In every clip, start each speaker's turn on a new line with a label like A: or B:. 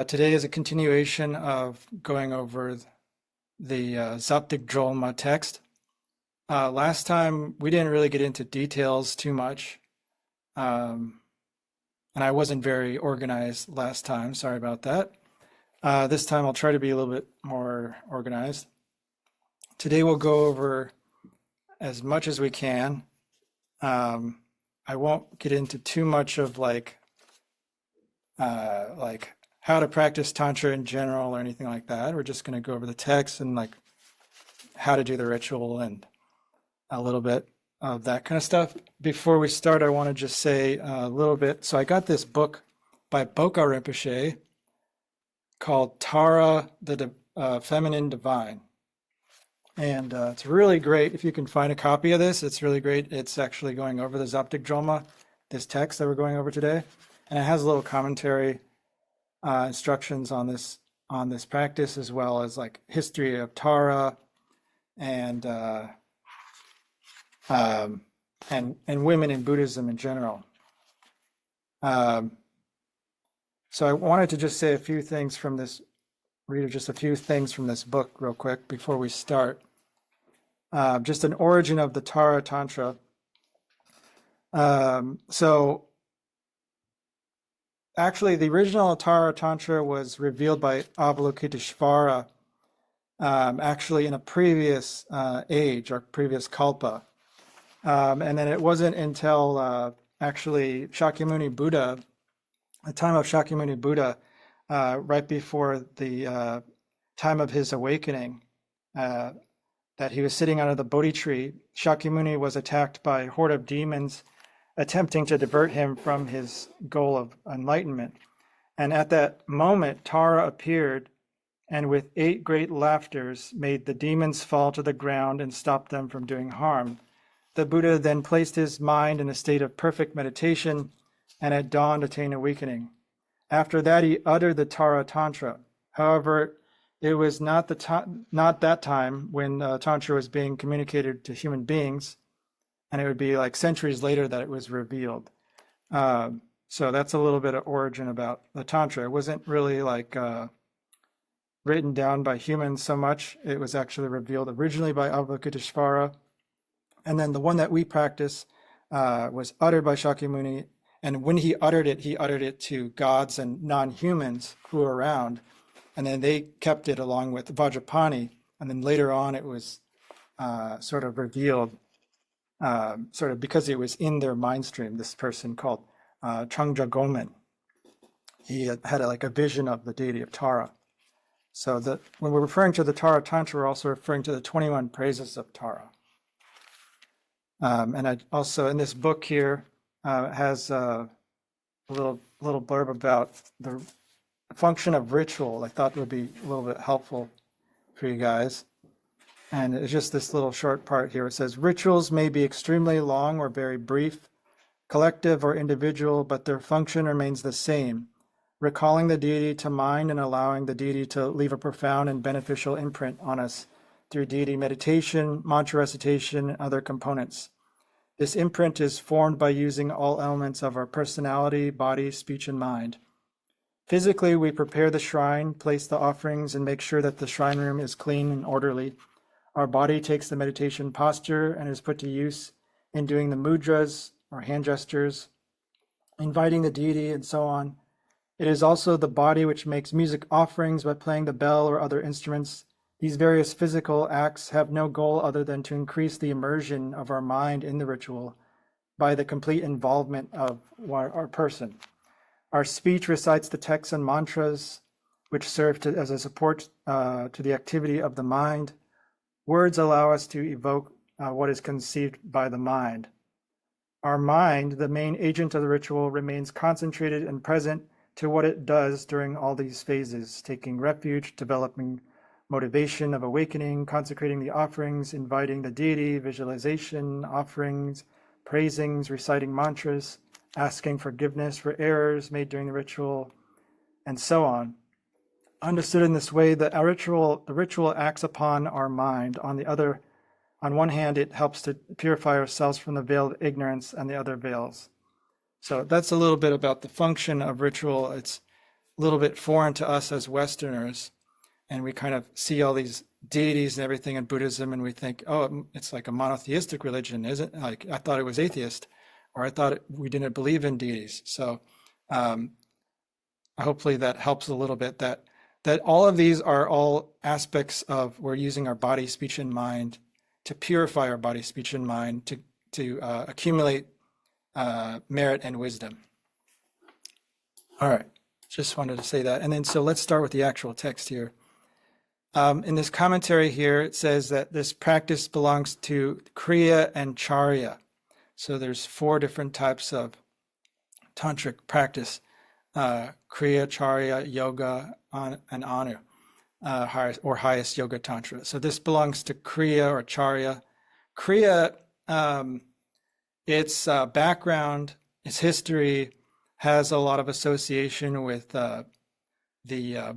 A: Today is a continuation of going over the Zabthik Drolma text. Last time we didn't really get into details too much, um, and I wasn't very organized last time. Sorry about that. This time I'll try to be a little bit more organized. Today we'll go over as much as we can. I won't get into too much of like how to practice tantra in general or anything like that. We're just going to go over the text and like how to do the ritual and a little bit of that kind of stuff. Before we start, I want to just say a little bit. So I got this book by Bokha Rinpoche called Tara, the Feminine Divine. And it's really great. If you can find a copy of this, it's really great. It's actually going over the Zabthik Drolma, this text that we're going over today. And it has a little commentary, instructions on this practice, as well as like history of Tara and women in Buddhism in general. So I wanted to just say a few things from this, read just a few things from this book real quick before we start. Just an origin of the Tara Tantra. So actually, the original Tara Tantra was revealed by Avalokiteshvara actually in a previous age or previous kalpa. And then it wasn't until actually Shakyamuni Buddha, the time of Shakyamuni Buddha, right before the time of his awakening, that he was sitting under the Bodhi tree. Shakyamuni was attacked by a horde of demons attempting to divert him from his goal of enlightenment. And at that moment, Tara appeared and with 8 great laughters made the demons fall to the ground and stopped them from doing harm. The Buddha then placed his mind in a state of perfect meditation and at dawn attained awakening. After that, he uttered the Tara Tantra. However, it was not that time when Tantra was being communicated to human beings, and it would be like centuries later that it was revealed. So that's a little bit of origin about the Tantra. It wasn't really like written down by humans so much. It was actually revealed originally by Avalokiteshvara. And then the one that we practice was uttered by Shakyamuni. And when he uttered it to gods and non-humans who were around. And then they kept it along with Vajrapani. And then later on, it was sort of revealed, sort of because it was in their mind stream, this person called Changja Gomen. He had like a vision of the deity of Tara. So when we're referring to the Tara Tantra, we're also referring to the 21 praises of Tara. And I also, in this book here, has a little blurb about the function of ritual. I thought would be a little bit helpful for you guys. And it's just this little short part here. It says, rituals may be extremely long or very brief, collective or individual, but their function remains the same, recalling the deity to mind and allowing the deity to leave a profound and beneficial imprint on us through deity meditation, mantra recitation, and other components. This imprint is formed by using all elements of our personality, body, speech, and mind. Physically, we prepare the shrine, place the offerings, and make sure that the shrine room is clean and orderly. Our body takes the meditation posture and is put to use in doing the mudras or hand gestures, inviting the deity, and so on. It is also the body which makes music offerings by playing the bell or other instruments. These various physical acts have no goal other than to increase the immersion of our mind in the ritual by the complete involvement of our person. Our speech recites the texts and mantras, which serve as a support to the activity of the mind. Words allow us to evoke what is conceived by the mind. Our mind, the main agent of the ritual, remains concentrated and present to what it does during all these phases, taking refuge, developing motivation of awakening, consecrating the offerings, inviting the deity, visualization, offerings, praisings, reciting mantras, asking forgiveness for errors made during the ritual, and so on. Understood in this way, the ritual acts upon our mind. On one hand, it helps to purify ourselves from the veil of ignorance and the other veils. So that's a little bit about the function of ritual. It's little bit foreign to us as Westerners, and we kind of see all these deities and everything in Buddhism, and we think, oh, it's like a monotheistic religion, isn't it? Like I thought it was atheist, or I thought we didn't believe in deities. So hopefully that helps a little bit. That all of these are all aspects of we're using our body, speech, and mind to purify our body, speech, and mind to accumulate merit and wisdom. All right, just wanted to say that. And then so let's start with the actual text here. In this commentary here, it says that this practice belongs to Kriya and Charya. So there's 4 different types of tantric practice: Kriya, Charya, Yoga, and Anu, or highest Yoga Tantra. So this belongs to Kriya or Charya. Kriya, its background, its history has a lot of association with the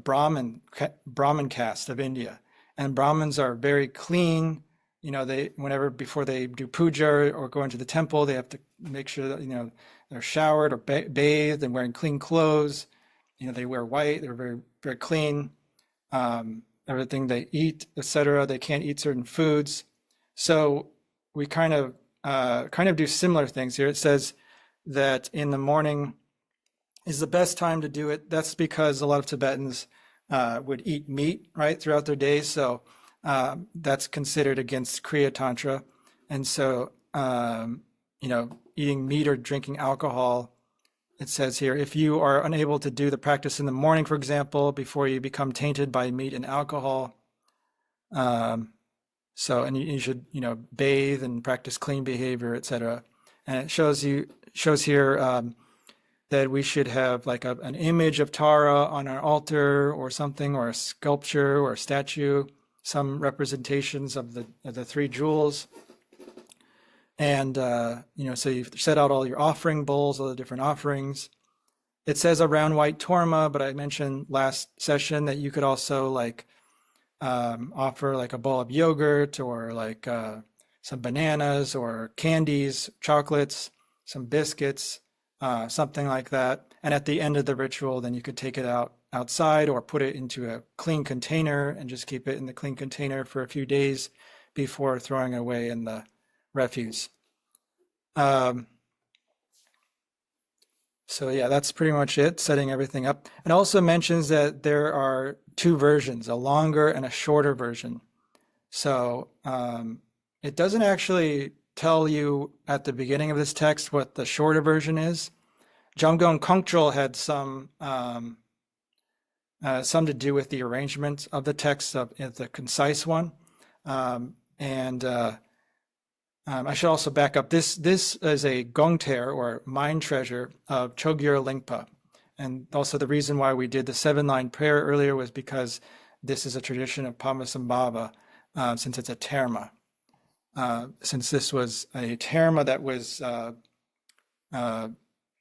A: Brahmin caste of India, and Brahmins are very clean. You know, before they do puja or go into the temple, they have to make sure that they're showered or bathed and wearing clean clothes. They wear white. They're very, very clean. Everything they eat, etc. They can't eat certain foods. So we kind of do similar things here. It says that in the morning is the best time to do it. That's because a lot of Tibetans would eat meat, right, throughout their days. So that's considered against Kriya Tantra. And so, eating meat or drinking alcohol, it says here, if you are unable to do the practice in the morning, for example, before you become tainted by meat and alcohol, and you should, bathe and practice clean behavior, etc. And it shows here that we should have like an image of Tara on our altar or something, or a sculpture or a statue, some representations of the 3 jewels. And, so you set out all your offering bowls, all the different offerings. It says a round white torma, but I mentioned last session that you could also offer like a bowl of yogurt, or like some bananas or candies, chocolates, some biscuits, something like that. And at the end of the ritual, then you could take it outside or put it into a clean container and just keep it in the clean container for a few days before throwing it away in the refuse. So yeah, that's pretty much it, setting everything up. It also mentions that there are 2 versions, a longer and a shorter version. So it doesn't actually tell you at the beginning of this text what the shorter version is. Jamgon Kongtrul had some to do with the arrangement of the text of the concise one. I should also back up. This is a gongter, or mind treasure, of Chokgyur Lingpa. And also the reason why we did the 7-line prayer earlier was because this is a tradition of Padmasambhava, since it's a terma. Since this was a terma that was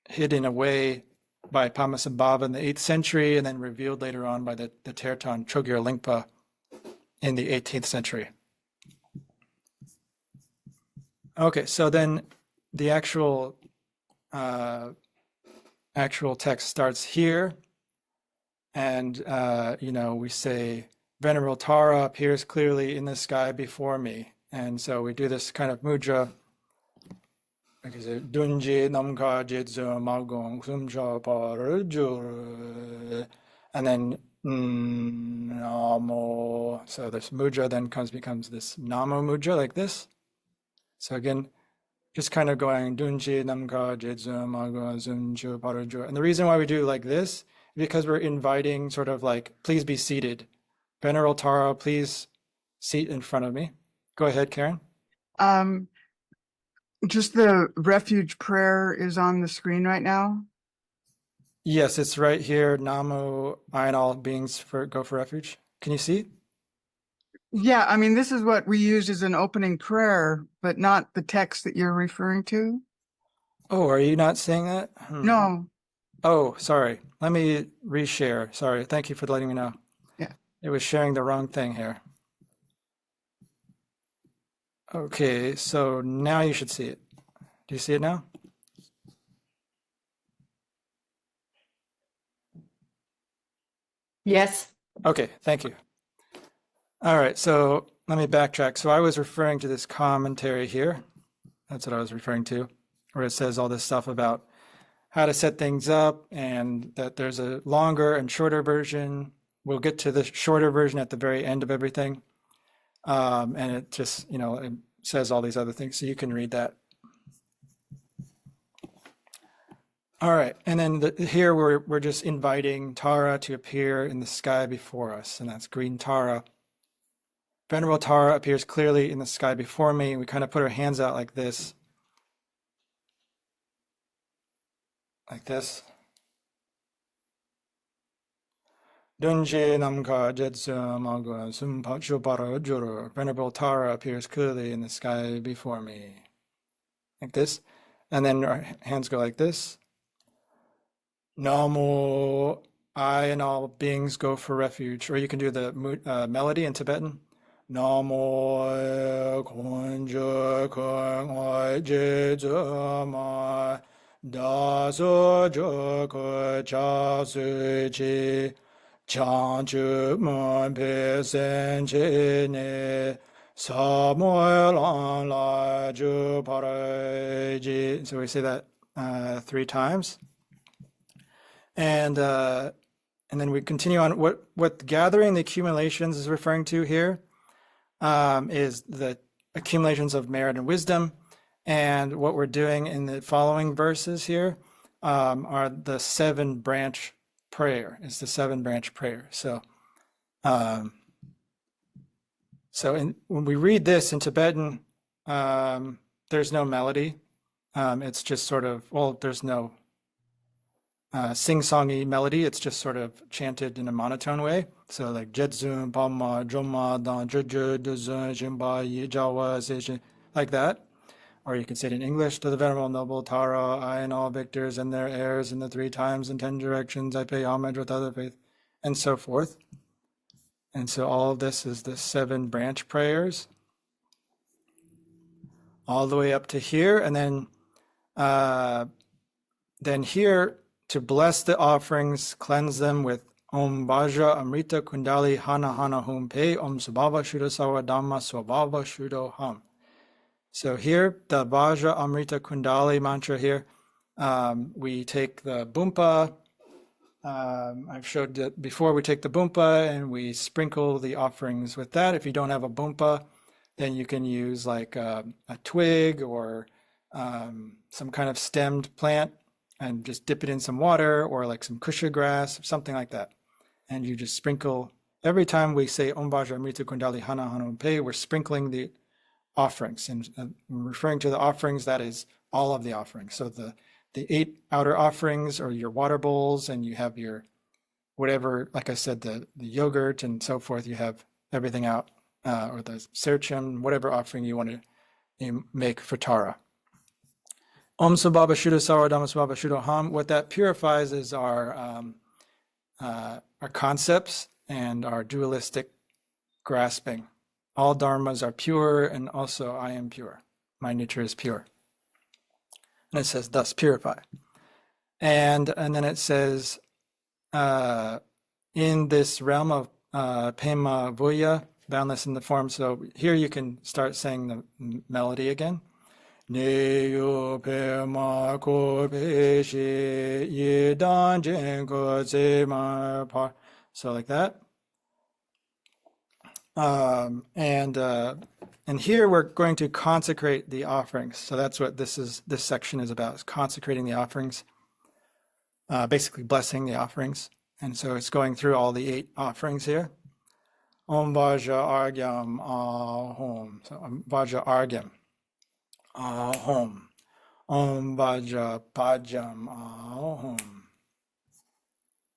A: hidden away by Padmasambhava in the 8th century and then revealed later on by the terton Chokgyur Lingpa in the 18th century. Okay, so then the actual text starts here, and we say, Venerable Tara appears clearly in the sky before me, and so we do this kind of mudra. Dunje namka jetsu magong sumcha parajur, and then namo. So this mudra then becomes this namo mudra, like this. So again, just kind of going Dunje namka jetsu magong sumcha parajur. And the reason why we do like this is because we're inviting, sort of like, please be seated. Venerable Tara, please seat in front of me. Go ahead, Karen.
B: Just the refuge prayer is on the screen right now.
A: Yes, it's right here. Namo, I and all beings go for refuge. Can you see?
B: Yeah, I mean, this is what we use as an opening prayer, but not the text that you're referring to.
A: Oh, are you not seeing that?
B: No.
A: Oh, sorry. Let me reshare. Sorry. Thank you for letting me know.
B: Yeah.
A: It was sharing the wrong thing here. Okay, so now you should see it. Do you see it now?
C: Yes.
A: Okay, thank you. All right, so let me backtrack. So I was referring to this commentary here. That's what I was referring to, where it says all this stuff about how to set things up and that there's a longer and shorter version. We'll get to the shorter version at the very end of everything. And it just, it says all these other things, so you can read that. All right, and then here we're just inviting Tara to appear in the sky before us, and that's green Tara. Venerable Tara appears clearly in the sky before me. We kind of put our hands out like this. Like this. Dunje Namka Jetsu Magwa Sumpacho Para Juru. Venerable Tara appears clearly in the sky before me. Like this. And then our hands go like this. Namo, I and all beings go for refuge. Or you can do the melody in Tibetan. Namo Kunja Kung Jetsu Ma Daso Joko Chasu Chi Chanchu Mon Pe Sen Che Ne Samuel on La Ju Para Ji. So we say that 3 times. And then we continue on. What gathering the accumulations is referring to here is the accumulations of merit and wisdom. And what we're doing in the following verses here are the 7-branch prayer. It's the 7-branch prayer. So, when we read this in Tibetan, there's no melody. It's just sort of, there's no sing-songy melody. It's just sort of chanted in a monotone way. So like Jedzun, Pama, Drolma, Dan, Juju, Duzun, Jimba, Yijawa, Seishin, like that. Or you can say it in English, to the Venerable Noble Tara, I and all victors and their heirs in the 3 times and 10 directions, I pay homage with other faith, and so forth. And so all of this is the 7-branch prayers, all the way up to here. And then here, to bless the offerings, cleanse them with Om Vajra Amrita Kundali Hana Hana Hum Pe Om Subhava Shuddha Sawa Dhamma Swabhava Shuddho Ham. So here, the Vajra Amrita Kundali mantra here, we take the bumpa. I've showed that before. We take the bumpa and we sprinkle the offerings with that. If you don't have a bumpa, then you can use like a twig or some kind of stemmed plant and just dip it in some water, or like some kusha grass or something like that. And you just sprinkle. Every time we say Om Vajra Amrita Kundali Hana Hana Hum Pe, we're sprinkling the offerings, and referring to the offerings, that is all of the offerings. So the 8 outer offerings are your water bowls, and you have your whatever, like I said, the yogurt and so forth. You have everything out, or the serchum, whatever offering you want to make for Tara. Om Sabhava Shuddha Sawa Dhamma Sabhava Shuddho Ham. What that purifies is our concepts and our dualistic grasping. All dharmas are pure, and also I am pure. My nature is pure. And it says, thus purify. And then it says, in this realm of Pema Vuya, boundless in the form. So here you can start saying the melody again. Neyo Pema Ko Peshi Yidan Jenko Zema Par. So like that. And here we're going to consecrate the offerings. So that's what this section is about, is consecrating the offerings, basically blessing the offerings. And so it's going through all the 8 offerings here. Om Vajra Argyam Ahom. So Vajra Argyam Ahom. Om Vajra Pajam Ahom.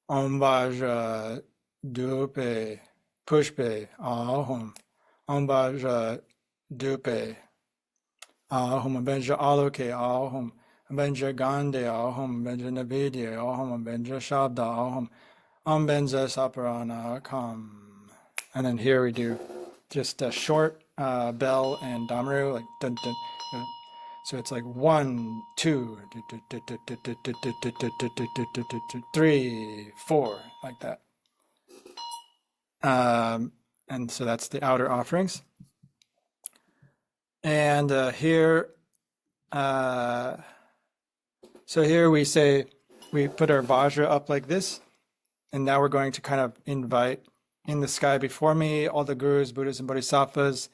A: Om Vajra Dupe Pushpe Ahom. Om Vajra Dupe Ahom. Benja Aloke Ahom. Benja Gande Ahom. Benja Navidya Ahom. Benja Shabda Ahom. Om Benja Saparana Kam. And then here we do just a short bell and damaru, like dun, dun, so it's like 1, 2, 3, 4, like that. And so that's the outer offerings. And here, so here we say, we put our Vajra up like this. And now we're going to kind of invite in the sky before me all the gurus, Buddhas, and Bodhisattvas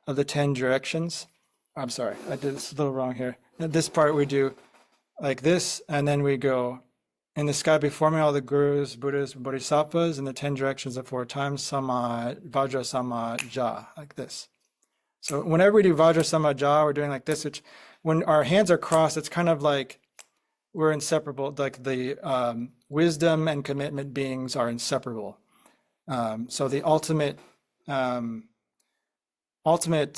A: of the 10 directions. I'm sorry, I did this a little wrong here. This part we do like this, and then we go in the sky before me all the gurus, Buddhas, and Bodhisattvas in the 10 directions of 4 times, Sama, Vajra, Sama, Ja, like this. So whenever we do Vajra, Sama, Ja, we're doing like this, which when our hands are crossed, it's kind of like we're inseparable, like the wisdom and commitment beings are inseparable. So the ultimate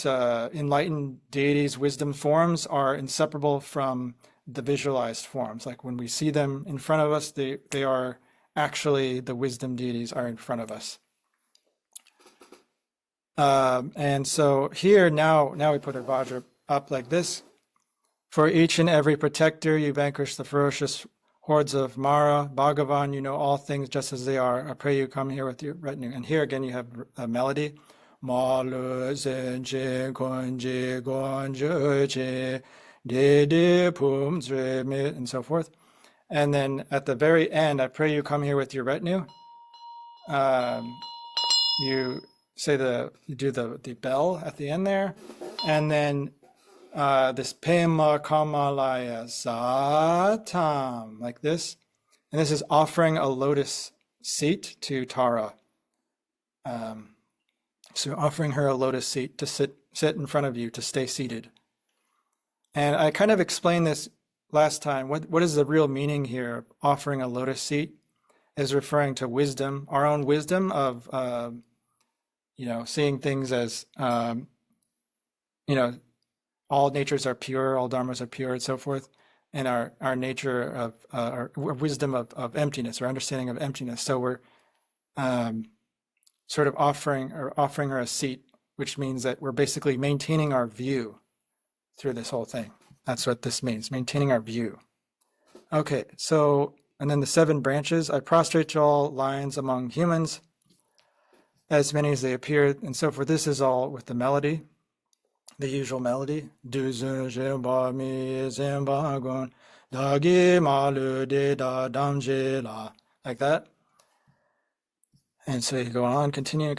A: enlightened deities, wisdom forms are inseparable from the visualized forms. Like when we see them in front of us, they are actually the wisdom deities are in front of us. And so here now we put our Vajra up like this. For each and every protector, you vanquish the ferocious hordes of Mara. Bhagavan, you know all things just as they are. I pray you come here with your retinue. And here again, you have a melody. And so forth. And then at the very end, I pray you come here with your retinue. You say you do the bell at the end there. And then this Pema Kamalaya Satam, like this. And this is offering a lotus seat to Tara. So offering her a lotus seat to sit in front of you, to stay seated. And I kind of explained this last time. What is the real meaning here? Offering a lotus seat is referring to wisdom, our own wisdom of, seeing things as, all natures are pure, all dharmas are pure, and so forth, and our nature of our wisdom of emptiness, our understanding of emptiness. So we're sort of offering her a seat, which means that we're basically maintaining our view through this whole thing. That's what this means, maintaining our view. Okay, so, and then the 7 branches. I prostrate to all lions among humans, as many as they appear, and so forth. This is all with the melody. The usual melody, like that. And so you go on, continue.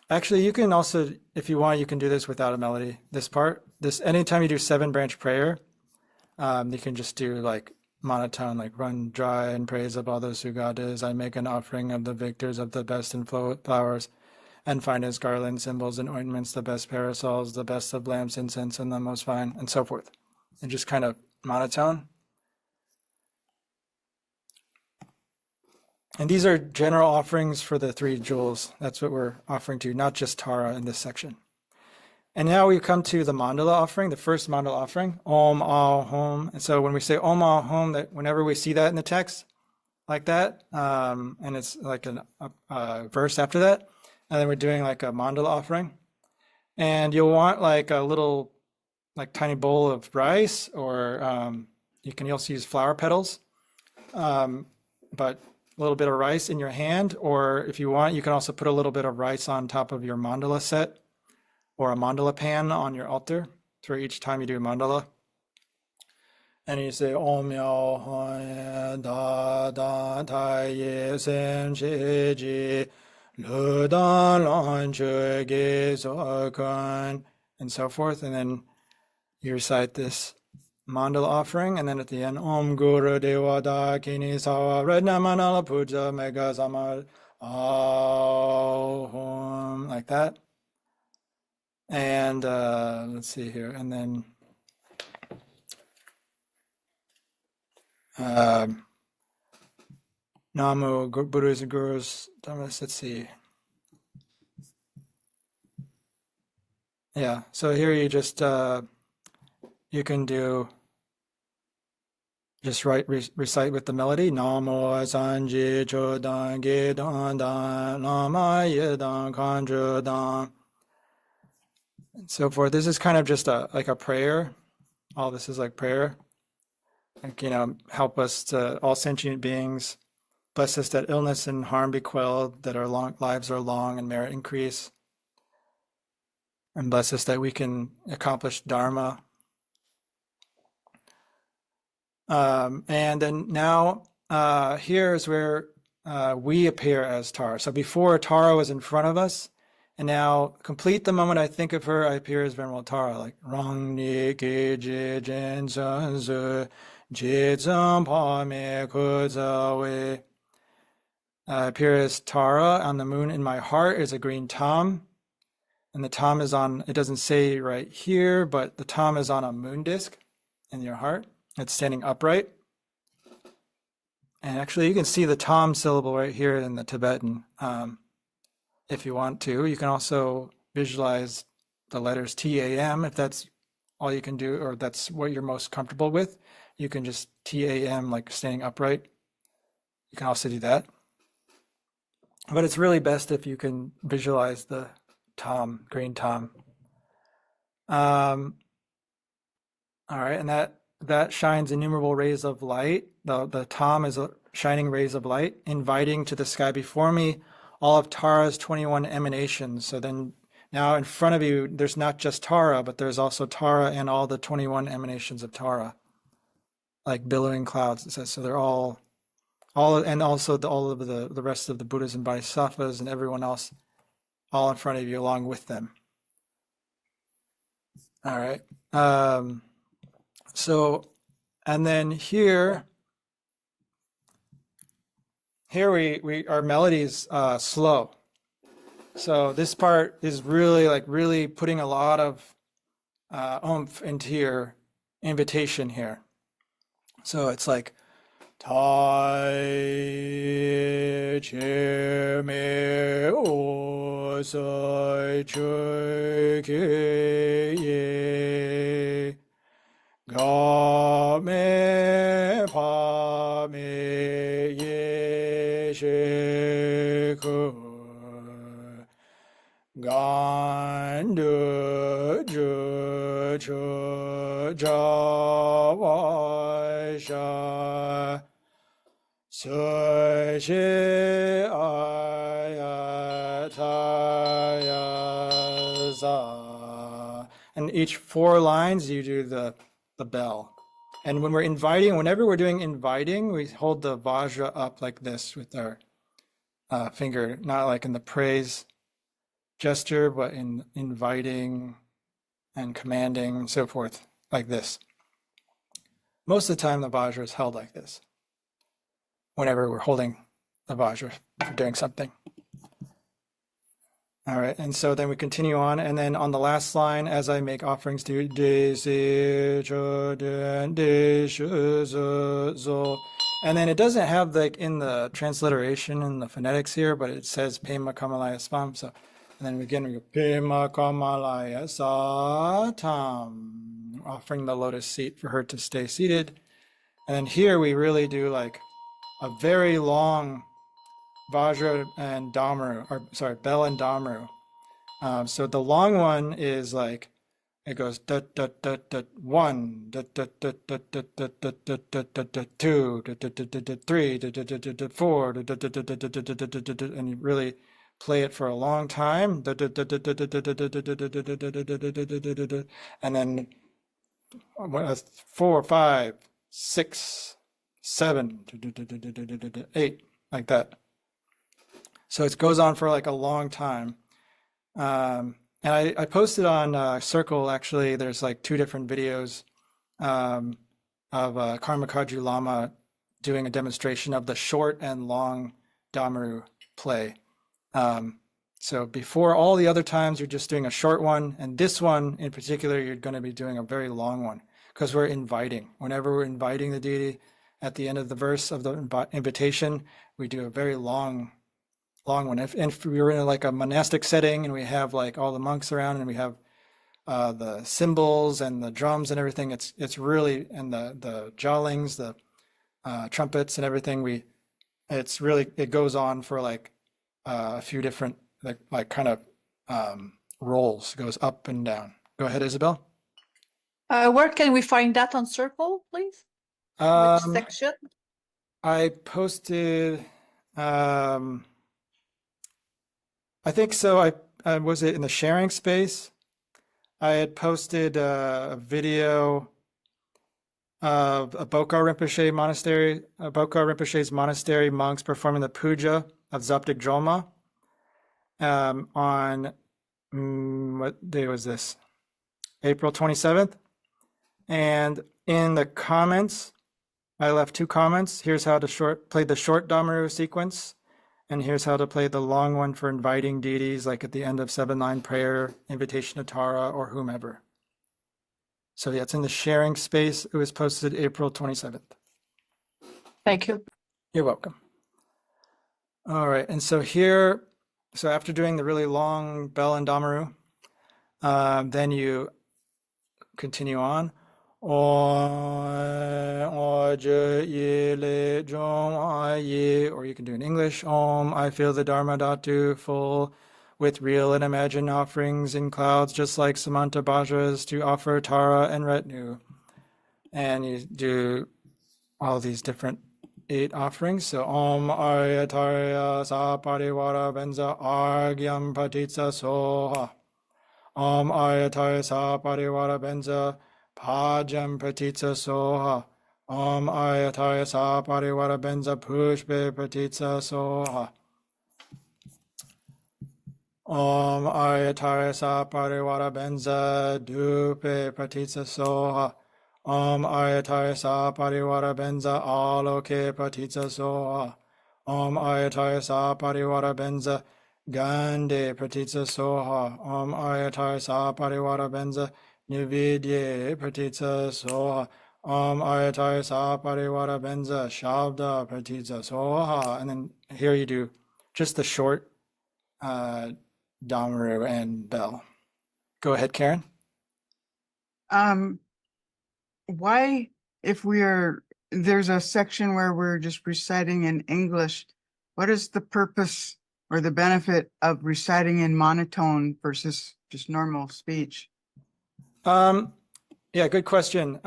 A: Actually, you can also, if you want, you can do this without a melody. This part, anytime you do 7 branch prayer, you can just do like monotone, like run dry in praise of all those who God is. I make an offering of the victors of the best in flowers, and finest garlands, symbols, and ointments, the best parasols, the best of lamps, incense, and the most fine, and so forth. And just kind of monotone. And these are general offerings for the 3 jewels. That's what we're offering to, not just Tara in this section. And now we come to the mandala offering, the first mandala offering, Om Ah Hom. And so when we say Om Ah Hom, that whenever we see that in the text, like that, and it's like a verse after that, and then we're doing like a mandala offering. And you'll want like a little, like tiny bowl of rice, or you can also use flower petals, but a little bit of rice in your hand, or if you want, you can also put a little bit of rice on top of your mandala set, or a mandala pan on your altar for each time you do a mandala. And you say Om Yao Han Da Da Ta Ye Sen Che Ji Lu Dan Lan Che Ge So Kan, and so forth. And then you recite this mandala offering, and then at the end, Om Guru Deva Da Kini Sawa Redna Manala Puja Mega Sama Ahom, like that. And let's see here, and then Namo Buddhas and Gurus Dhammas, let's see. Yeah, so here you just you can do just recite with the melody. Namo Sanji Chodan Ge Dan Dan Nama Yedan Kanju Dan, and so forth. This is kind of just like a prayer. All this is like prayer. Like, help us to all sentient beings Bless us that illness and harm be quelled, that our lives are long and merit increase. And bless us that we can accomplish Dharma. And then now, here's where we appear as Tara. So before, Tara was in front of us, and now, complete the moment I think of her, I appear as Venerable Tara, like Rang Ni Ge Je Jen Zhen Zhe Je Zhen Pa Me Ku Za Wei. I appear as Tara. On the moon in my heart is a green tom, and the tom is on, it doesn't say right here, but the tom is on a moon disk in your heart. It's standing upright. And actually, you can see the tom syllable right here in the Tibetan. If you want to, you can also visualize the letters TAM if that's all you can do, or that's what you're most comfortable with. You can just TAM, like standing upright. You can also do that. But it's really best if you can visualize the tom, green tom. All right, and that shines innumerable rays of light. The tom is shining rays of light, inviting to the sky before me all of Tara's 21 emanations. So then now in front of you, there's not just Tara, but there's also Tara and all the 21 emanations of Tara, like billowing clouds. It says, so they're all and also all of the rest of the Buddhas and Bodhisattvas and everyone else, all in front of you along with them. All right. So, and then here we our melody is slow. So this part is really putting a lot of oomph into your invitation here. So it's like Tai Che Me O Sai Che Ke Ye Ga Me Pa Me Ye She Ku Gan Du Ju Chu Ja Wa Sha Su Shi Aya Ta Ya Za. And each 4 lines you do the bell. And when we're inviting, whenever we're doing inviting, we hold the vajra up like this with our finger, not like in the praise gesture, but in inviting and commanding and so forth, like this. Most of the time, the vajra is held like this, whenever we're holding the vajra for doing something. All right, and so then we continue on, and then on the last line, as I make offerings to and then it doesn't have like in the transliteration and the phonetics here, but it says Pema Kamalaya Spam. So, and then again we go Pema Kamalaya Satam, offering the lotus seat for her to stay seated. And then here we really do like a very long Vajra and Damaru, or sorry, Bell and Damaru. So the long one is like, it goes da da da da 1, da da da da da da da da da da 2, da da da da 3, da da da da 4, da da da da da da da da, and you really play it for a long time, da da da da da da da da da da da, and then 4, 5, 6, 7, 8, like that. So it goes on for like a long time. And I posted on Circle, actually, there's like 2 different videos of Chokgyur Lama doing a demonstration of the short and long Damaru play. So before all the other times, you're just doing a short one. And this one in particular, you're going to be doing a very long one because we're inviting. Whenever we're inviting the deity at the end of the verse of the invitation, we do a very long one. If we were in like a monastic setting and we have like all the monks around and we have the cymbals and the drums and everything, it's really, and the jawlings, the trumpets and everything, it goes on for like a few different like kind of rolls, goes up and down. Go ahead, Isabel.
C: Where can we find that on Circle, please? Which section?
A: I posted I think so. I was it in the sharing space. I had posted a video of a Bokar Rinpoche's monastery monks performing the puja of Zabthik Drolma on what day was this? April 27th. And in the comments, I left 2 comments. Here's how to play the short Damaru sequence, and here's how to play the long one for inviting deities, like at the end of 7-line prayer, invitation to Tara, or whomever. So yeah, it's in the sharing space. It was posted April 27th.
C: Thank you.
A: You're welcome. All right, and so here, so after doing the really long bell and Damaru, then you continue on. Or you can do in English. Om, I feel the Dharma Dhatu full with real and imagined offerings in clouds, just like Samanta Bhadras to offer Tara and retinue. And you do all these different 8 offerings. So Om Aryatarya Saparivara Benza Argyam Patitsa Soha. Om Ayatarya Saparivara Benza Pajam Pratitsa Soha. Om Ayatarya Saparivara Benza Pushpe Pratitsa Soha. Om Ayatarya Saparivara Benza Dupe Pratitsa Soha. Om Ayatarya Saparivara Benza Aloke Pratitsa Soha. Om Ayatarya Saparivara Benza Gande Pratitsa Soha. Om Ayatarya Saparivara Benza Nividye Pratitsa Soha. Om Ayatarya Saparivara Benza Shabda Pratitsa Soha. And then here you do just the short Damaru and bell. Go ahead, Karen.
B: Why, if there's a section where we're just reciting in English, what is the purpose or the benefit of reciting in monotone versus just normal speech?
A: Yeah, good question.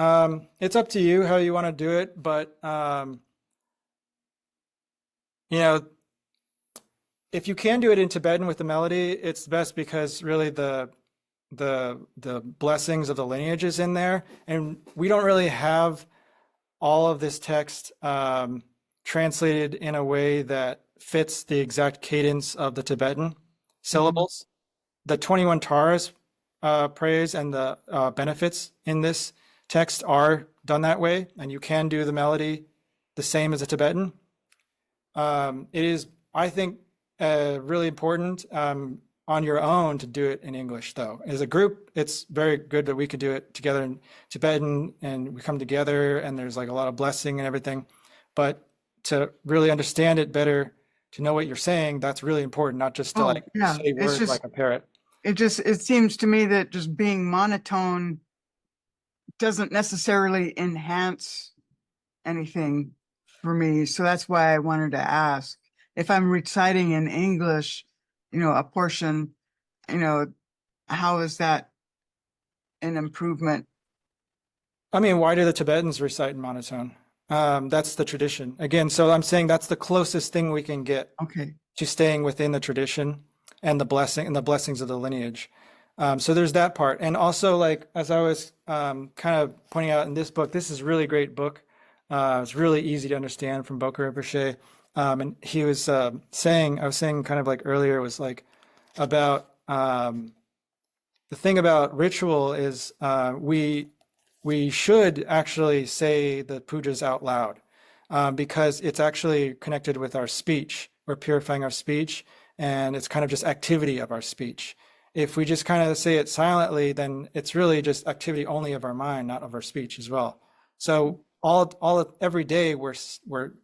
A: It's up to you how you want to do it, but if you can do it in Tibetan with the melody, it's best because really the blessings of the lineage is in there, and we don't really have all of this text translated in a way that fits the exact cadence of the Tibetan syllables. The 21 Taras praise and the benefits in this text are done that way, and you can do the melody the same as a Tibetan. It is, I think, really important on your own to do it in English, though. As a group, it's very good that we could do it together in Tibetan, and we come together, and there's like a lot of blessing and everything. But to really understand it better, to know what you're saying, that's really important, not just to say words like a parrot.
B: It seems to me that just being monotone doesn't necessarily enhance anything for me. So that's why I wanted to ask. If I'm reciting in English, a portion, how is that an improvement?
A: I mean, why do the Tibetans recite in monotone? That's the tradition. Again, so I'm saying that's the closest thing we can get to staying within the tradition and the blessings of the lineage. So there's that part. And also, like, as I was kind of pointing out in this book, this is a really great book. It's really easy to understand from Bokar Rinpoche. And he was saying, I was saying kind of like earlier, was like about the thing about ritual is we should actually say the pujas out loud because it's actually connected with our speech. We're purifying our speech, and it's kind of just activity of our speech. If we just kind of say it silently, then it's really just activity only of our mind, not of our speech as well. So every day,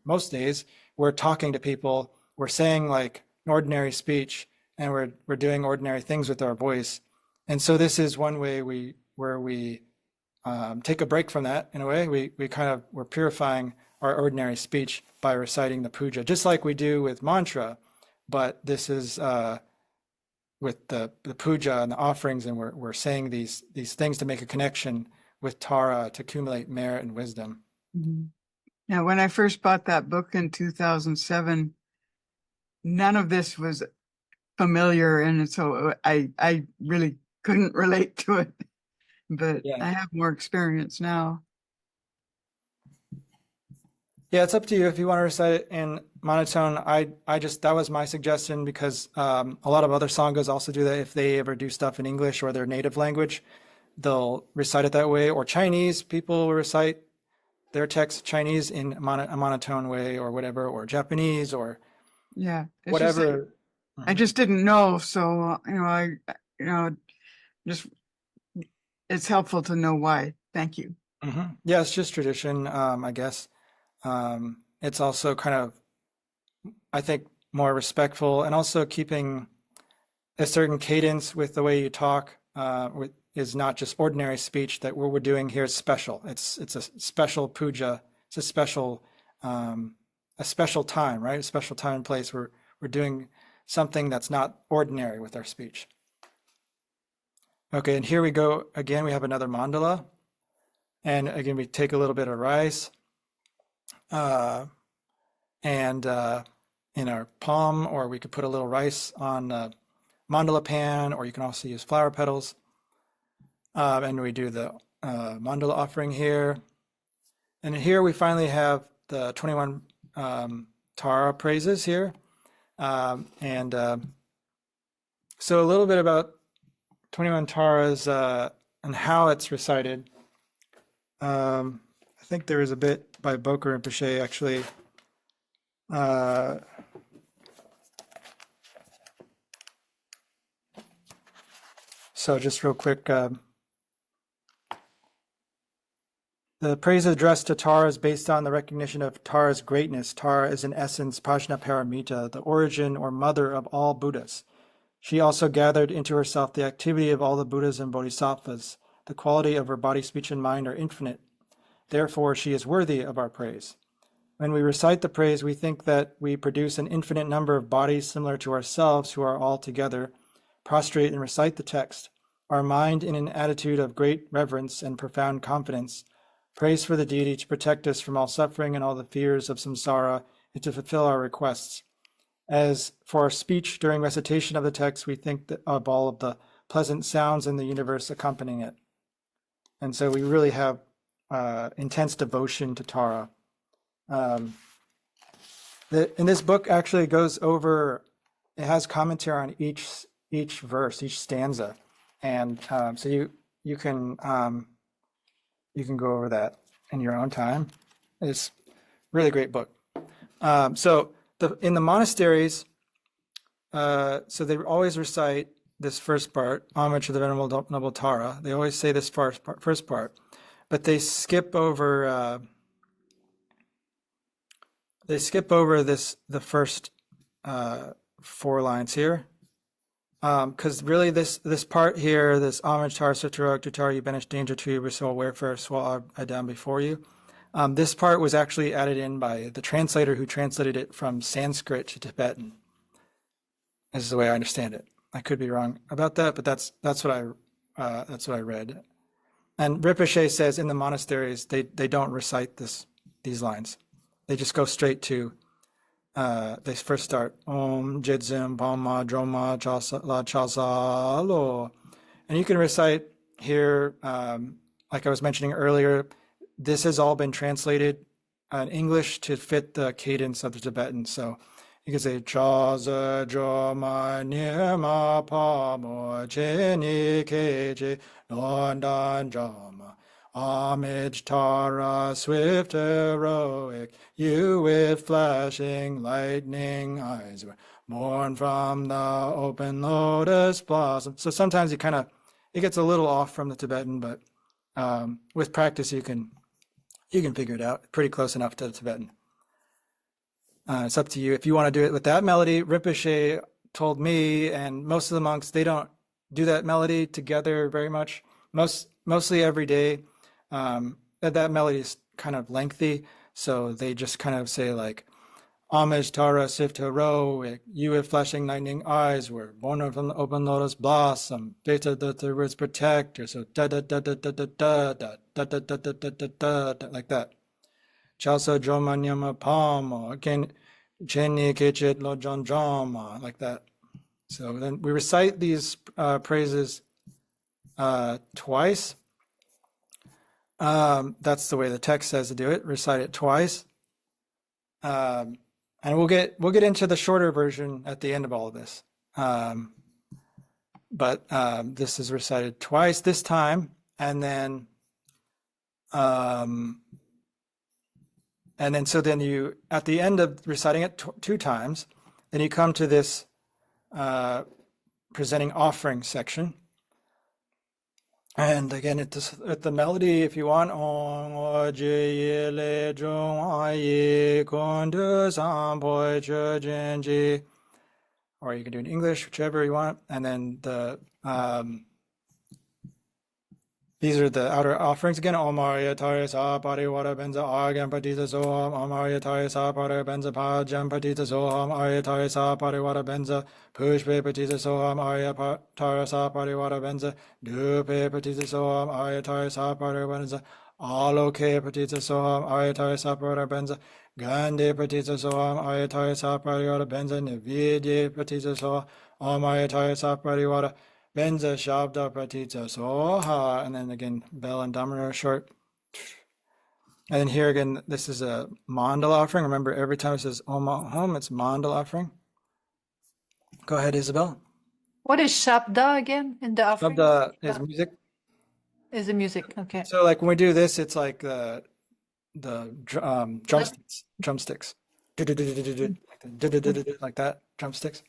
A: most days we're talking to people, we're saying like an ordinary speech, and we're doing ordinary things with our voice. And so this is one way where we take a break from that. In a way, we're purifying our ordinary speech by reciting the puja, just like we do with mantra. But this is with the puja and the offerings, and we're saying these things to make a connection with Tara, to accumulate merit and wisdom.
B: Now, when I first bought that book in 2007, none of this was familiar, and so I really couldn't relate to it. But
A: Yeah.
B: I have more experience now.
A: Yeah, it's up to you if you want to recite it in monotone. I just that was my suggestion because a lot of other sanghas also do that if they ever do stuff in English or their native language, they'll recite it that way. Or Chinese people will recite their text Chinese in a monotone way or whatever, or Japanese or
B: Yeah, it's just
A: whatever.
B: I
A: Mhm.
B: just didn't know, so you know just it's helpful to know why. Thank you.
A: Yeah, it's just tradition, I guess. It's also kind of, I think, more respectful and also keeping a certain cadence with the way you talk is not just ordinary speech. That what we're doing here is special. It's a special puja. It's um, a special time, right? A special time and place where we're doing something that's not ordinary with our speech. Okay, and here we go again. We have another mandala, and again we take a little bit of rice and in our palm, or we could put a little rice on mandala pan, or you can also use flower petals. And we do the mandala offering here. And here we finally have the 21 Tara praises here. And so a little bit about 21 Taras and how it's recited. I think there is a bit by Boker Rinpoche actually. So just real quick, the praise addressed to Tara is based on the recognition of Tara's greatness. Tara is in essence Prajnaparamita, the origin or mother of all Buddhas. She also gathered into herself the activity of all the Buddhas and Bodhisattvas. The quality of her body, speech, and mind are infinite. Therefore, she is worthy of our praise. When we recite the praise, we think that we produce an infinite number of bodies similar to ourselves who are all together, prostrate and recite the text, our mind in an attitude of great reverence and profound confidence, praise for the deity to protect us from all suffering and all the fears of samsara and to fulfill our requests. As for our speech during recitation of the text, we think of all of the pleasant sounds in the universe accompanying it. And so we really have intense devotion to Tara. And this book actually goes over, it has commentary on each verse, each stanza. And so you can go over that in your own time. It's a really great book. So in the monasteries, so they always recite this first part, homage to the Venerable Noble Tara. They always say this first part, but they skip over the first 4 lines here, because really this part here, this homage Tara Sutarog to Tara, you banish danger to your soul, wherefore swell I down before you. This part was actually added in by the translator who translated it from Sanskrit to Tibetan. This is the way I understand it. I could be wrong about that, but that's what I read. And Rinpoche says in the monasteries they don't recite these lines. They just go straight to they first start Om Jedzim Bama Droma La Chaza Lo. And you can recite here, like I was mentioning earlier, this has all been translated in English to fit the cadence of the Tibetan. So you can say Chaza Droma Nirma Pamo Cheni Keje Nondan Jama. Homage Tara, swift heroic, you with flashing lightning eyes were born from the open lotus blossom. So sometimes it gets a little off from the Tibetan, but with practice you can figure it out. Pretty close enough to the Tibetan. It's up to you if you want to do it with that melody. Rinpoche told me, and most of the monks, they don't do that melody together very much. Mostly every day. That melody is kind of lengthy, so they just kind of say like, homage Tara Sift heroic, you with flashing lightning eyes were born from the open lotus blossom, beta the words protector, so da da da da da da da da da da da da da da da like that. Chalsa Jomanyama Palma. Again, Chenni Kechit Lo Jon Drolma, like that. So then we recite these praises twice. That's the way the text says to do it. Recite it twice. And we'll get into the shorter version at the end of all of this. But this is recited twice this time, and then so then you, at the end of reciting it two times, then you come to this presenting offering section. And again, at the melody, if you want, or you can do it in English, whichever you want. And then these are the outer offerings again. Om Arya Tari Sa Pari Vara Benza Agam Patita Soham. Om Arya Tari Sa Pari Benza Pajam Patita Soham. Arya Tari Sa Pari Vara Benza Pushpe Patita Soham. Arya Tari Sa Pari Vara Benza Dupe Patita Soham. Arya Tari Sa Pari Benza Aloke Patita Soham. Arya Tari Sa Pari Benza Gandhi Patita Soham. Arya Tari Sa Pari Vara Benza Nividye Patita Soham. Om Arya Tari Sa Pari Vara Benza Shabda Pratita Soha, and then again, Bell and Damara are short. And then here again, this is a mandala offering. Remember, every time it says Om Hum, it's mandala offering. Go ahead, Isabel.
C: What is Shabda again in the offering?
A: Shabda is music.
C: Is the music, okay.
A: So like when we do this, it's like the drumsticks. Like that, drumsticks.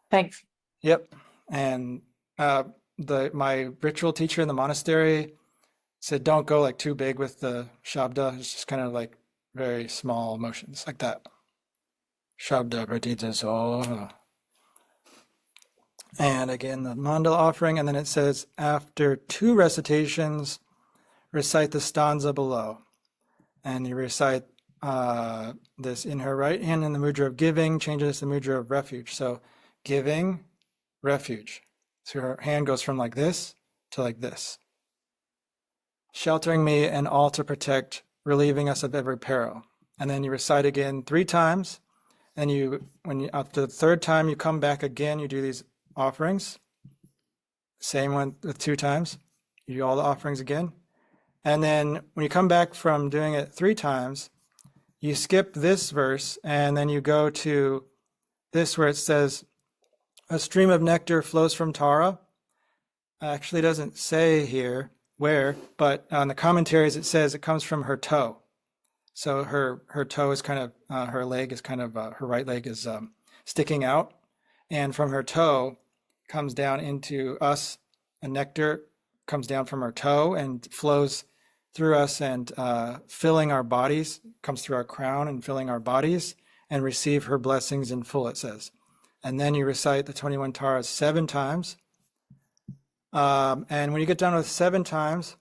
C: Thanks.
A: Yep. And my ritual teacher in the monastery said, don't go like too big with the shabda. It's just kind of like very small motions like that. Shabda pratita soha. And again, the mandala offering. And then it says, after 2 recitations, recite the stanza below. And you recite this in her right hand in the mudra of giving, changes to the mudra of refuge. So giving, refuge. So her hand goes from like this to like this. Sheltering me and all to protect, relieving us of every peril. And then you recite again 3 times. And after the 3rd time, you come back again, you do these offerings. Same one with 2 times. You do all the offerings again. And then when you come back from doing it 3 times, you skip this verse and then you go to this where it says, a stream of nectar flows from Tara. Actually doesn't say here where, but on the commentaries it says it comes from her toe. So her toe is kind of, her leg is kind of, her right leg is sticking out. And from her toe comes down into us. A nectar comes down from her toe and flows through us and filling our bodies, comes through our crown and filling our bodies, and receive her blessings in full, it says. And then you recite the 21 Taras 7 times. And when you get done with 7 times,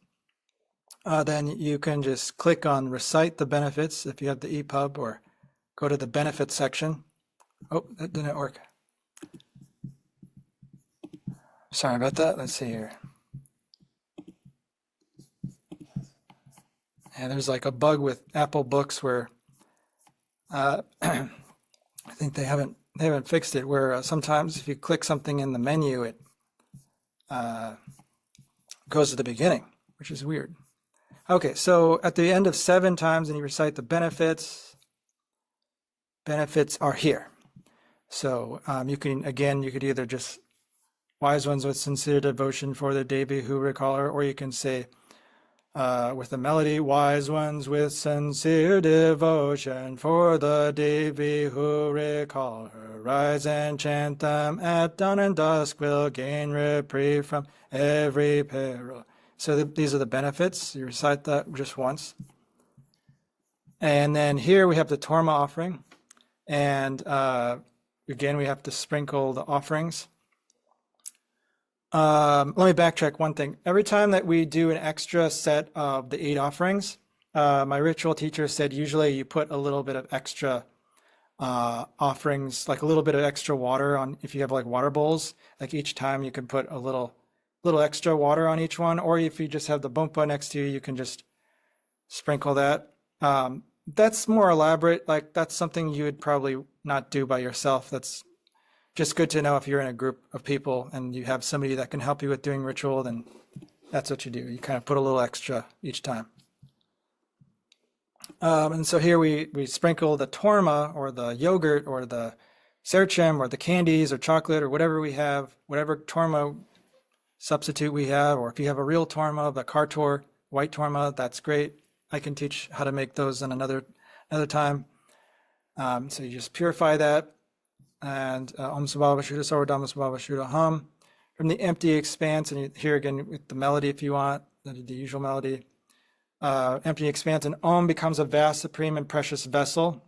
A: then you can just click on recite the benefits if you have the EPUB, or go to the benefits section. Oh, that didn't work. Sorry about that. Let's see here. And there's like a bug with Apple Books where I think they haven't fixed it, where sometimes if you click something in the menu, it goes to the beginning, which is weird. Okay, so at the end of 7 times, and you recite the benefits. Benefits are here. So you could either just wise ones with sincere devotion for the Devi who recall her, or you can say with the melody, wise ones with sincere devotion for the Devi who recall her, rise and chant them at dawn and dusk, will gain reprieve from every peril. So these are the benefits. You recite that just once. And then here we have the Torma offering. And again, we have to sprinkle the offerings. Let me backtrack one thing. Every time that we do an extra set of the 8 offerings, my ritual teacher said usually you put a little bit of extra offerings, like a little bit of extra water on, if you have like water bowls, like each time you can put a little extra water on each one, or if you just have the bumpa next to you, you can just sprinkle that. That's more elaborate. Like that's something you would probably not do by yourself. That's just good to know if you're in a group of people and you have somebody that can help you with doing ritual, then that's what you do. You kind of put a little extra each time. And so here we sprinkle the torma or the yogurt or the serchem or the candies or chocolate or whatever we have, whatever torma substitute we have, or if you have a real torma, the kartor, white torma, that's great. I can teach how to make those in another time. So you just purify that. And Om Sabhava Shuddha Sarvadhamma Sabhava Shuddha Hum. From the empty expanse, and here again with the melody if you want, the usual melody. Empty expanse, and Om becomes a vast, supreme, and precious vessel.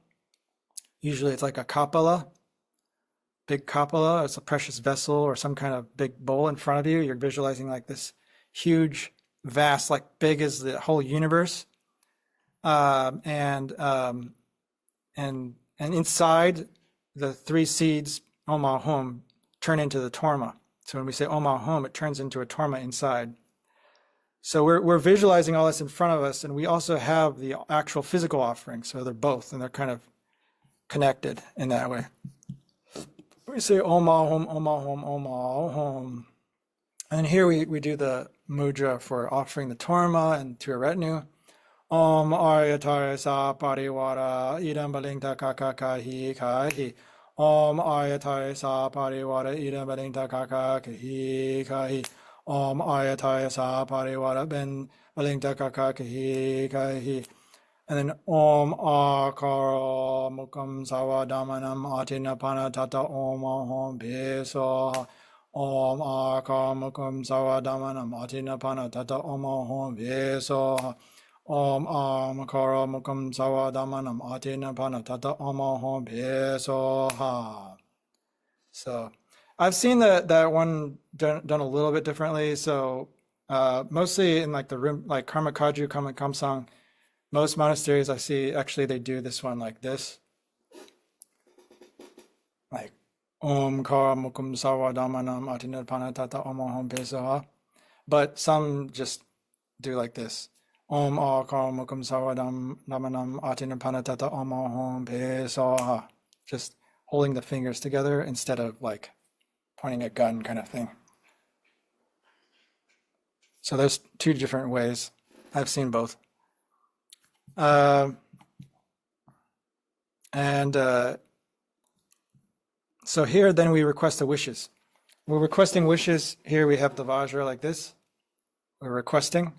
A: Usually it's like a kapala, big kapala. It's a precious vessel or some kind of big bowl in front of you. You're visualizing like this huge, vast, like big as the whole universe. And inside, the three seeds, Om Ahom, turn into the torma. So when we say Om Ahom, it turns into a torma inside. So we're visualizing all this in front of us, and we also have the actual physical offering. So they're both, and they're kind of connected in that way. We say Om Ahom, Om Ahom, Om Ahom. And here we do the mudra for offering the torma and to a retinue. Om Ayatara Sa Parivara Idam Balingta Kaka Kahi Kahi. Om Ayatara Sa Parivara Idam Balingta Kaka Kahi Kahi. Om Ayatara Sa Parivara Ben Balingta Kaka Kahi Kahi. And then Om Akara Mukam Savadamanam Atina Panatata Om Ahom Beso. Om Akara Mukam Savadamanam Atina Panatata Om Ahom Beso. Om Akara Mukam Savadamanam Atina Panatata Om Ahom Beso. So I've seen that one done a little bit differently. So mostly in like the room, like Karma Kaju, Karma Kamsang, most monasteries I see actually they do this one like this, like Om Kara Mukam Savadamanam Atina Panatata Om Ahom Beso. But some just do like this. Om Akara Mukam Savadamanam Atina Panatata Om Ahom Beso. Just holding the fingers together instead of like pointing a gun kind of thing. So there's two different ways. I've seen both. So here then we request the wishes. We're requesting wishes. Here we have the Vajra like this. We're requesting.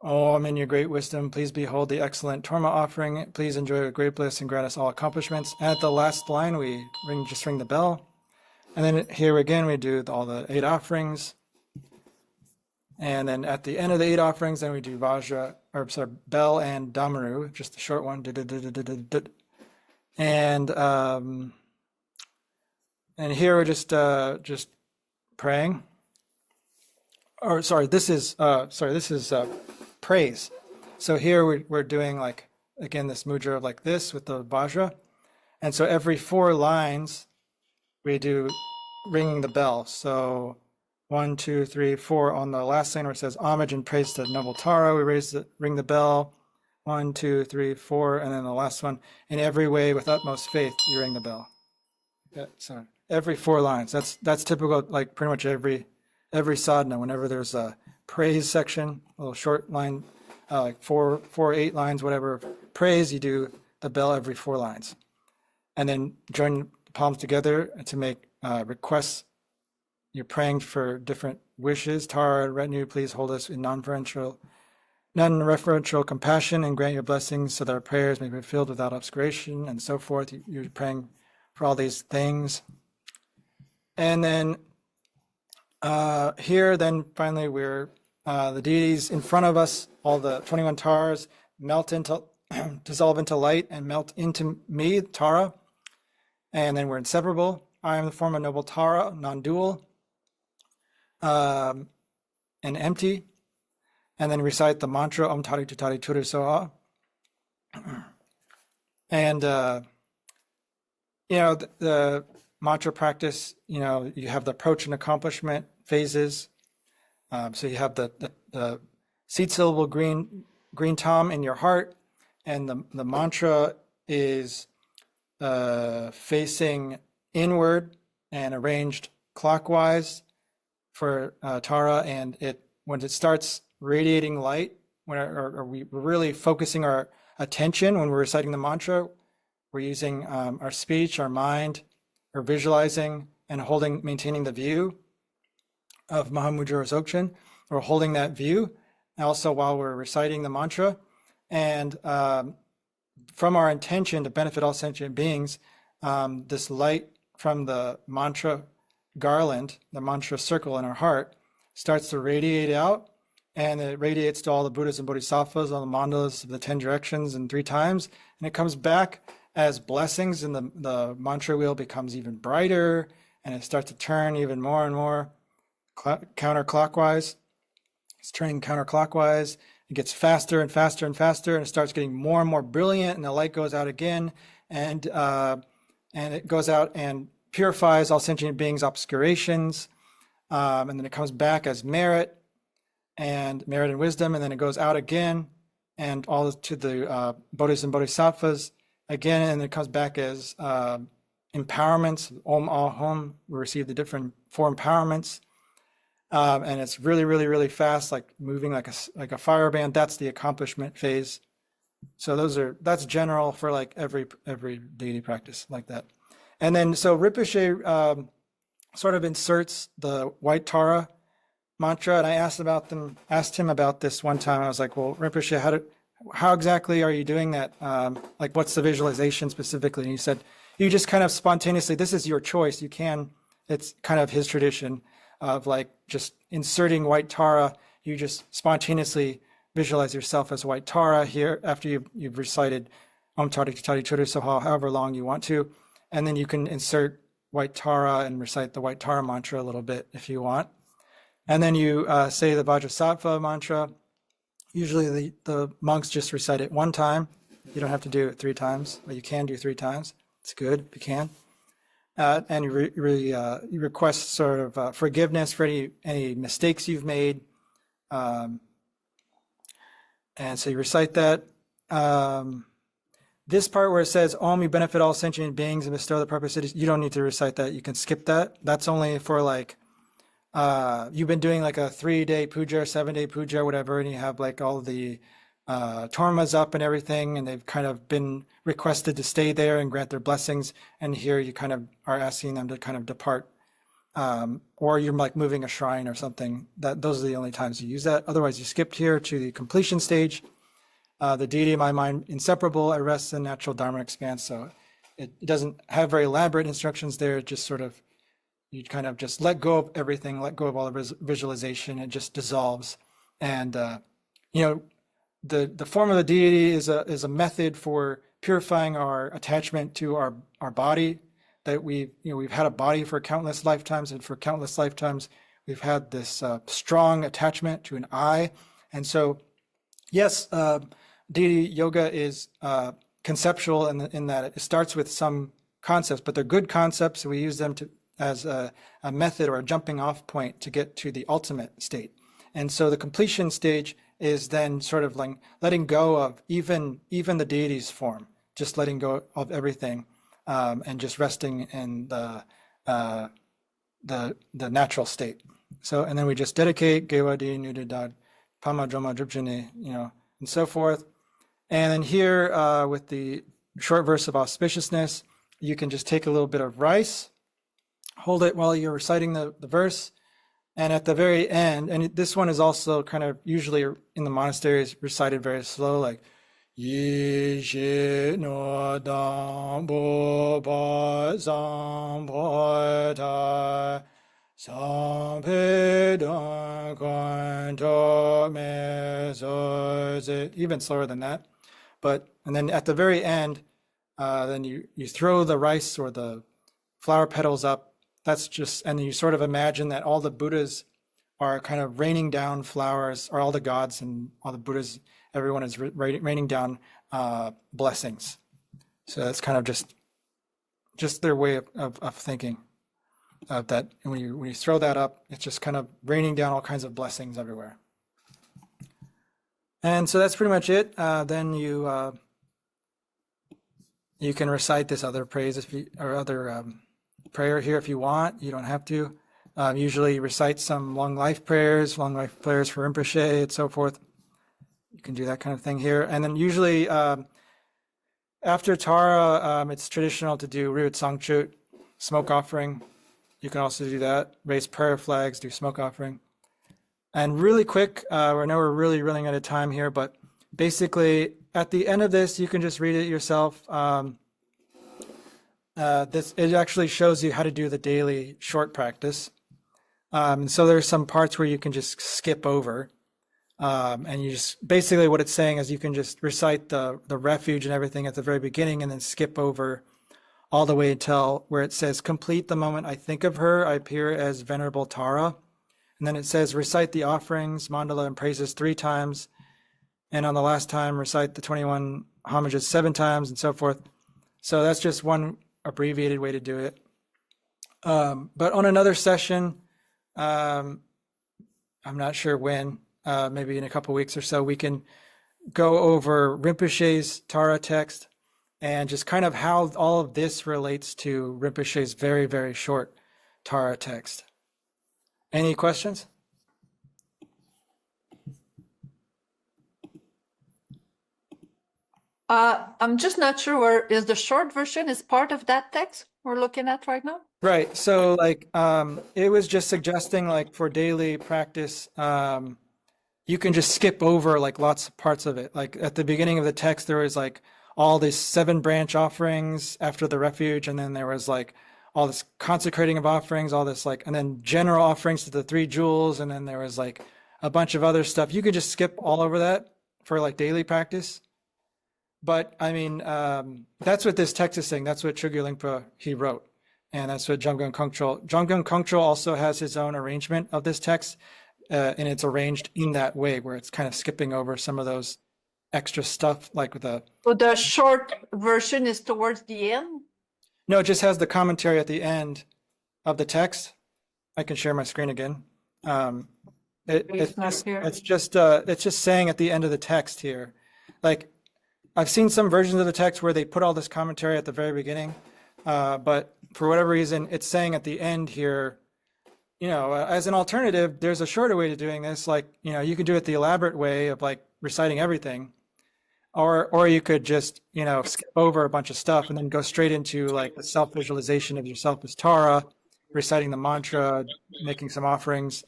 A: Om, in your great wisdom, please behold the excellent Torma offering. Please enjoy your great bliss and grant us all accomplishments. And at the last line, we just ring the bell. And then here again, we do all the 8 offerings. And then at the end of the 8 offerings, then we do Vajra, or sorry, bell and Damaru, just the short one. And here we're just praying. Or sorry, this is praise. So here we're doing like, again, this mudra like this with the Vajra. And so every 4 lines, we do ringing the bell. So 1, 2, 3, 4 on the last line where it says homage and praise to noble Tara, we ring the bell. 1, 2, 3, 4, and then the last one, in every way with utmost faith, you ring the bell. Yeah, so every 4 lines. That's typical, like pretty much every sadhana. Whenever there's a praise section, a little short line, like 4, 8 lines, whatever. Praise, you do the bell every 4 lines, and then join the palms together to make requests. You're praying for different wishes. Tara, retinue, please hold us in non-referential compassion and grant your blessings so that our prayers may be filled without obscuration and so forth. You're praying for all these things. And then here, then finally, we're the deities in front of us, all the 21 Taras dissolve into light and melt into me, Tara. And then we're inseparable. I am the form of noble Tara, non-dual, and empty. And then recite the mantra Om Tari Tutari Turi Soha. And the mantra practice, you have the approach and accomplishment phases. So you have the seed syllable green tom in your heart, and the mantra is facing inward and arranged clockwise for Tara, and when it starts radiating light, we're really focusing our attention when we're reciting the mantra. We're using our speech, our mind, or visualizing and maintaining the view of Mahamudra Dzogchen. We're holding that view also while we're reciting the mantra. And from our intention to benefit all sentient beings, this light from the mantra garland, the mantra circle in our heart, starts to radiate out, and it radiates to all the Buddhas and Bodhisattvas, all the mandalas of the 10 directions and 3 times, and it comes back as blessings, and the mantra wheel becomes even brighter, and it starts to turn even more and more counterclockwise. It's turning counterclockwise. It gets faster and faster and faster, and it starts getting more and more brilliant, and the light goes out again, and it goes out and purifies all sentient beings' obscurations, and then it comes back as merit and wisdom, and then it goes out again, and all to the Bodhis and Bodhisattvas again, and it comes back as empowerments. Om Ahom, we receive the different 4 empowerments. And it's really, really, really fast, like moving like a fire band. That's the accomplishment phase. So that's general for like every deity practice like that. And then so Rinpoche sort of inserts the white Tara mantra, and I asked him about this one time. I was like, well, Rinpoche, how exactly are you doing that? Like, what's the visualization specifically? And he said, you just kind of spontaneously. This is your choice. You can. It's kind of his tradition of like just inserting white Tara. You just spontaneously visualize yourself as white Tara here after you've recited Om Tari Tari Churu Soha however long you want to, and then you can insert white Tara and recite the white Tara mantra a little bit if you want, and then you say the Vajrasattva mantra. Usually the monks just recite it 1 time. You don't have to do it 3 times, but you can do 3 times. It's good if you can. And you request sort of forgiveness for any mistakes you've made. And so you recite that. This part where it says, Om, you benefit all sentient beings and bestow the purpose cities, you don't need to recite that. You can skip that. That's only for like, you've been doing like a 3-day puja, 7-day puja, whatever, and you have like all the tormas up and everything, and they've kind of been requested to stay there and grant their blessings. And here you kind of are asking them to kind of depart, or you're like moving a shrine or something. Those are the only times you use that. Otherwise, you skipped here to the completion stage. The deity of my mind, inseparable, I rest in natural Dharma expanse. So it doesn't have very elaborate instructions there. It just sort of, you kind of just let go of everything, let go of all the visualization. It just dissolves. And, the form of the deity is a method for purifying our attachment to our body, that we've had a body for countless lifetimes, and for countless lifetimes we've had this strong attachment to an I. And so yes, deity yoga is conceptual in that it starts with some concepts, but they're good concepts, so we use them as a method or a jumping off point to get to the ultimate state. And so the completion stage is then sort of like letting go of even the deity's form, just letting go of everything, and just resting in the natural state. So, and then we just dedicate Gewadi Nudidad, Pama Droma Drupjani, and so forth. And then here with the short verse of auspiciousness, you can just take a little bit of rice, hold it while you're reciting the verse. And at the very end, and this one is also kind of usually in the monasteries recited very slow, like Yi shi no dang bo ba zang bo ta sang pe dang guan to me so zi, even slower than that. And then at the very end, then you throw the rice or the flower petals up. That's just, and you sort of imagine that all the Buddhas are kind of raining down flowers, or all the gods and all the Buddhas, everyone is raining down blessings. So that's kind of just their way of thinking of that. And when you throw that up, it's just kind of raining down all kinds of blessings everywhere. And so that's pretty much it. Then you You can recite this other praise if you, or other prayer here if you want. You don't have to. Usually recite some long life prayers for Rinpoche and so forth. You can do that kind of thing here. And then usually after Tara, it's traditional to do Ryut Sangchut, smoke offering. You can also do that. Raise prayer flags, do smoke offering. And really quick, I know we're really running out of time here, but basically at the end of this, you can just read it yourself. It actually shows you how to do the daily short practice. So there's some parts where you can just skip over. And you just basically what it's saying is you can just recite the refuge and everything at the very beginning and then skip over all the way until where it says, complete the moment I think of her, I appear as Venerable Tara. And then it says, recite the offerings, mandala, and praises 3 times. And on the last time, recite the 21 homages 7 times and so forth. So that's just one abbreviated way to do it. But on another session, I'm not sure when, maybe in a couple weeks or so, we can go over Rinpoche's Tara text and just kind of how all of this relates to Rinpoche's very, very short Tara text. Any questions?
C: I'm just not sure where is the short version is part of that text we're looking at right now.
A: Right. So like it was just suggesting like for daily practice, you can just skip over like lots of parts of it. Like at the beginning of the text, there was like all these 7 branch offerings after the refuge, and then there was like all this consecrating of offerings, all this like, and then general offerings to the 3 jewels, and then there was like a bunch of other stuff. You could just skip all over that for like daily practice. But I mean, that's what this text is saying. That's what Chokgyur Lingpa he wrote, and that's what Jamgon Kongtrul also has his own arrangement of this text, and it's arranged in that way where it's kind of skipping over some of those extra stuff, like with the.
C: So the short version is towards the end.
A: No, it just has the commentary at the end of the text. I can share my screen again.
C: It's not here.
A: It's just saying at the end of the text here, like. I've seen some versions of the text where they put all this commentary at the very beginning, but for whatever reason, it's saying at the end here, as an alternative, there's a shorter way to doing this. Like, you could do it the elaborate way of like reciting everything, or you could just, skip over a bunch of stuff and then go straight into like the self-visualization of yourself as Tara, reciting the mantra, making some offerings.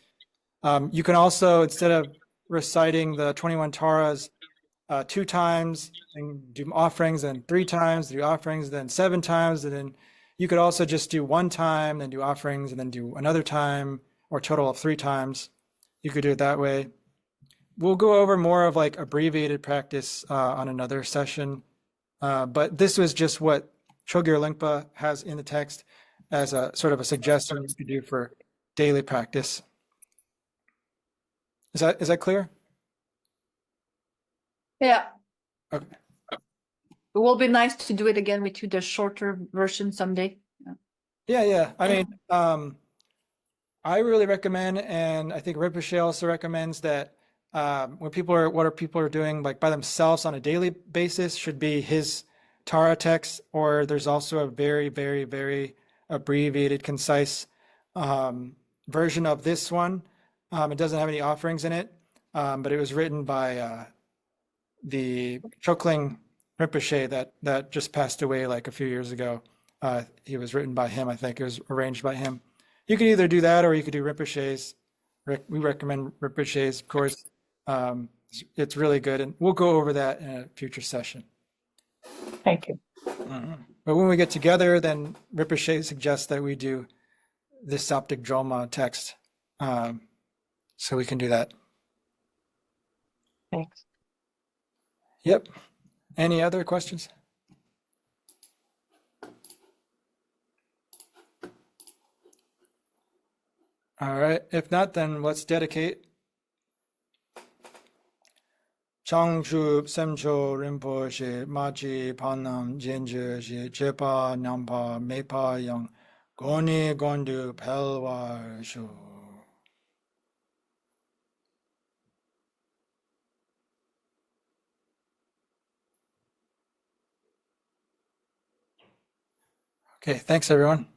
A: You can also, instead of reciting the 21 Taras, 2 times and do offerings, and 3 times do offerings, then 7 times, and then you could also just do 1 time, then do offerings, and then do another time, or total of 3 times. You could do it that way. We'll go over more of like abbreviated practice on another session, but this was just what Chokgyur Lingpa has in the text as a sort of a suggestion you could do for daily practice. Is that clear?
C: Yeah.
A: Okay.
C: It will be nice to do it again with you, the shorter version someday.
A: Yeah. I mean, I really recommend, and I think Rinpoche also recommends that when people are doing like by themselves on a daily basis should be his Tara text, or there's also a very, very, very abbreviated, concise version of this one. It doesn't have any offerings in it, but it was written by the Chokling Rinpoche that just passed away like a few years ago. He was written by him, I think. It was arranged by him. You could either do that or you could do Rinpoche's. We recommend Rinpoche's, of course. It's really good, and we'll go over that in a future session.
C: Thank you.
A: But when we get together, then Rinpoche suggests that we do this Zabthik Drolma text, so we can do that.
C: Thanks.
A: Yep. Any other questions? All right. If not, then let's dedicate. Changchu Semcho Rinpoche Maji Panam Jenje Jepa Nampa Mepa Yang Goni Gondu Pelwa Shu. Okay, thanks everyone.